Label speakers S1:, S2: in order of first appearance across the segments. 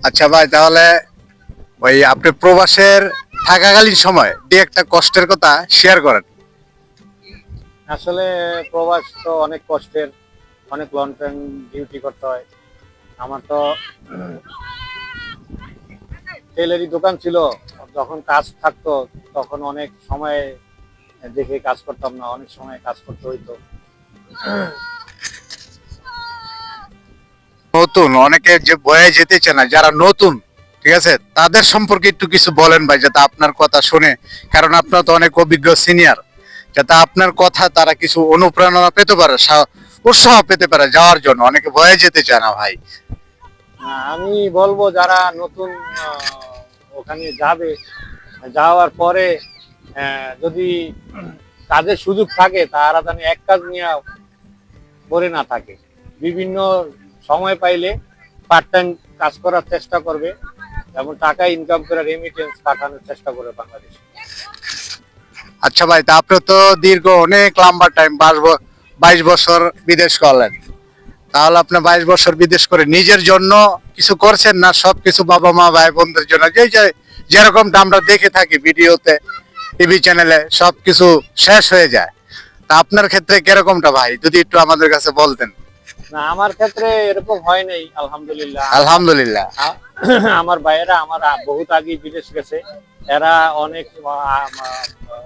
S1: আচ্ছা ভাই, তাহলে ওই আপনি প্রবাসের থাকাকালীন সময় দিয়ে একটা কষ্টের কথা শেয়ার করেন।
S2: আসলে প্রবাস তো অনেক কষ্টের, অনেক লং টাইম ডিউটি করতে হয়। আমার তো টেলারি দোকান ছিল, যখন কাজ থাকতো তখন অনেক সময় দেখে কাজ করতাম না, অনেক সময় কাজ করতে হইতো।
S1: নতুন অনেকে যে বয়ে যেতে চায় না, যারা নতুন, ঠিক আছে, তাদের সম্পর্কে একটু কিছু বলেন ভাই, যাতে আপনার কথা শুনে, কারণ আপনার তো অনেক অভিজ্ঞ সিনিয়র, যাতে আপনার কথা তারা কিছু অনুপ্রেরণা পেতে পারে, উৎসাহ পেতে পারে যাওয়ার জন্য। অনেকে বয়ে যেতে চায় না ভাই।
S2: আমি বলবো যারা নতুন ওখানে যাবে, যাওয়ার পরে যদি কাজের সুযোগ থাকে তারা যেন এক কাজ নিয়ে পড়ে না থাকে, বিভিন্ন সময় পাইলে পার্ট টাইম কাজ করার চেষ্টা করবে এবং টাকা ইনকাম করে রেমিটেন্স পাঠানোর চেষ্টা করবে বাংলাদেশে।
S1: আচ্ছা ভাই, তা আপনি তো দীর্ঘ অনেক লম্বা টাইম 22 বছর বিদেশ করলেন, তাহলে আপনি 22 বছর বিদেশ করে নিজের জন্য কিছু করছেন না সবকিছু বাবা মা ভাই বোনদের জন্য? যেরকমটা আমরা দেখে থাকি ভিডিওতে, টিভি চ্যানেলে সবকিছু শেষ হয়ে যায়। তা আপনার ক্ষেত্রে কিরকমটা ভাই, যদি একটু আমাদের কাছে বলতেন।
S2: না, আমার ক্ষেত্রে এরকম হয় নাই, আলহামদুলিল্লাহ।
S1: আলহামদুলিল্লাহ।
S2: আমার ভাইয়েরা আমার বহুত আগে বিদেশ গেছে, এরা অনেক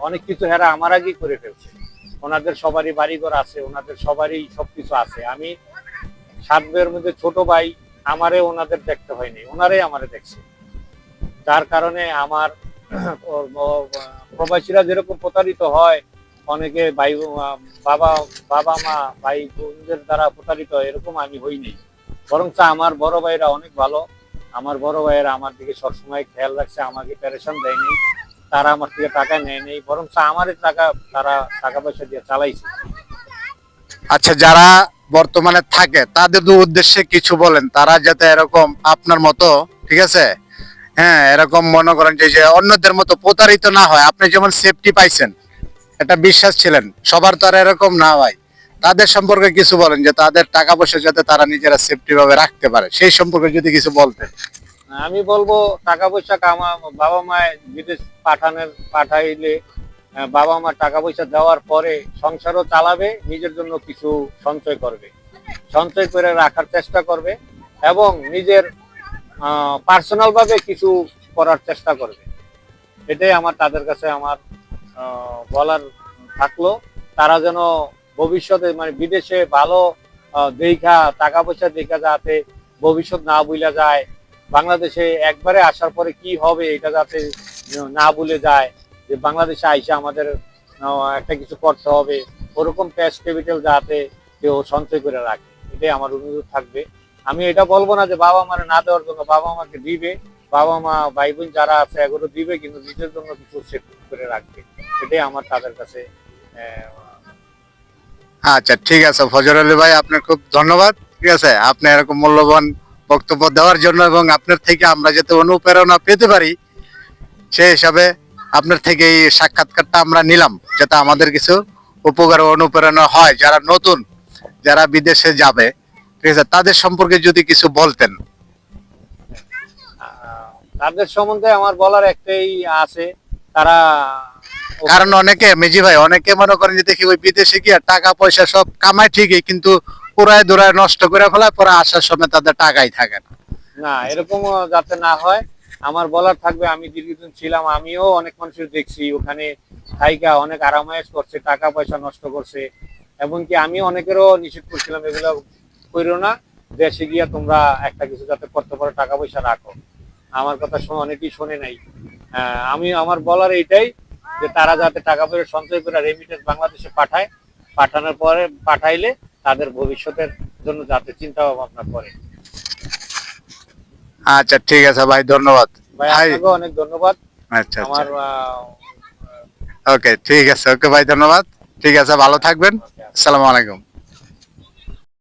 S2: অনেক কিছু এরা আমার আগেই করে ফেলছে। ওনাদের সবারই বাড়িঘর আছে, ওনাদের সবারই সবকিছু আছে। আমি 7 ভাইয়ের মধ্যে ছোট ভাই, আমারে ওনাদের দেখতে হয়নি, ওনারাই আমারে দেখছে। যার কারণে আমার প্রবাসীরা যেরকম প্রতারিত হয়, অনেকে ভাই বাবা বাবা মা ভাই বোনদের দ্বারা প্রতারিত হয়, এরকম আমি হইনি। বরং আমার বড় ভাইরা অনেক ভালো। আমার বড় ভাইয়েরা আমার দিকে সবসময় খেয়াল রাখছে, আমাকে পেরেশান দেয়নি, তারা আমার থেকে টাকা নেয় নেই, বরং আমার টাকা তারা টাকা পয়সা দিয়ে চালাইছে।
S1: আচ্ছা, যারা বর্তমানে থাকে তাদের উদ্দেশ্যে কিছু বলেন, তারা যাতে এরকম আপনার মতো, ঠিক আছে, হ্যাঁ, এরকম মনে করেন যে যে অন্যদের মতো প্রতারিত না হয়। আপনি যেমন সেফটি পাইছেন, একটা বিশ্বাস ছিলেন, সবার তো আর এরকম না ভাই। তাদের সম্পর্কে কিছু বলেন, যে তাদের টাকা পয়সা যাতে তারা নিজেরা সেফটি ভাবে রাখতে পারে, সেই সম্পর্কে যদি কিছু বলতেন।
S2: আমি বলবো টাকা পয়সা বাবা মায় বিদেশ পাঠাইলে বাবা মা টাকা পয়সা দেওয়ার পরে সংসারও চালাবে, নিজের জন্য কিছু সঞ্চয় করবে, সঞ্চয় করে রাখার চেষ্টা করবে এবং নিজের পার্সোনাল ভাবে কিছু করার চেষ্টা করবে। এটাই আমার তাদের কাছে আমার বলার থাকলো। তারা যেন ভবিষ্যতে মানে বিদেশে ভালো দেখা টাকা পয়সা দেখা, যাতে ভবিষ্যৎ না ভুলে যায়, বাংলাদেশে একবারে আসার পরে কি হবে এটা যাতে না ভুলে যায়, যে বাংলাদেশে আইসে আমাদের একটা কিছু করতে হবে, ওরকম ক্যাশ ক্যাপিটাল যাতে কেউ সঞ্চয় করে রাখে। এটাই আমার অনুরোধ থাকবে। আমি এটা বলবো না যে বাবা মারে না দেওয়ার জন্য, বাবা মাকে দিবে, বাবা মা ভাই বোন যারা আছে এগুলো দিবে, কিন্তু নিজের জন্য কিছু সেট করে রাখবে। এটাই আমার তাদের কাছে।
S1: আচ্ছা, ঠিক আছে ফজর আলী ভাই, আপনার খুব ধন্যবাদ। ঠিক আছে, আপনি এরকম মূল্যবান বক্তব্য দেওয়ার জন্য, এবং আপনার থেকে আমরা যাতে অনুপ্রেরণা পেতে পারি সেই হিসাবে আপনার থেকে এই সাক্ষাৎকারটা আমরা নিলাম, যাতে আমাদের কিছু উপকার ও অনুপ্রেরণা হয়। যারা নতুন, যারা বিদেশে যাবে, ঠিক আছে, তাদের সম্পর্কে যদি কিছু বলতেন।
S2: তাদের সম্বন্ধে আমার বলার একটাই আছে, তারা
S1: কারণ অনেকে মেজি ভাই, অনেকে মনে করেন যে দেখি ওই বিদেশে গিয়ে টাকা পয়সা সব কামায় ঠিকই, কিন্তু পুরায় দৌড়ায় নষ্ট করে ফেলায়, পরে আসার সময় তাদের টাকাই থাকে না।
S2: না, এরকম যাতে না হয় আমার বলার থাকবে। আমি দীর্ঘদিন ছিলাম, আমিও অনেক মানুষের দেখছি ওখানে থাইকা অনেক আরামায়েশ করছে, টাকা পয়সা নষ্ট করছে, এবং কি আমি অনেকেরও নিষেধ করছিলাম এগুলো করো না, দেশে গিয়া তোমরা একটা কিছু যাতে করতে পারো, টাকা পয়সা রাখো। আমার কথা শুনে অনেকেই শোনে নাই। আমি আমার বলার এইটাই যে তারা যাতে টাকা পয়সা সঞ্চয় করে রেমিটেন্স বাংলাদেশে পাঠায়, পাঠানোর পরে পাঠাইলে তাদের ভবিষ্যতের জন্য যাতে চিন্তা ভাবনা করে।
S1: আচ্ছা, ঠিক আছে ভাই, ধন্যবাদ
S2: ভাই,
S1: ভাই।
S2: আপনাকে অনেক ধন্যবাদ।
S1: আচ্ছা আচ্ছা,
S2: আমার
S1: ওকে, ঠিক আছে, ওকে ভাই, ধন্যবাদ। ঠিক আছে, ভালো থাকবেন। আসসালামু আলাইকুম।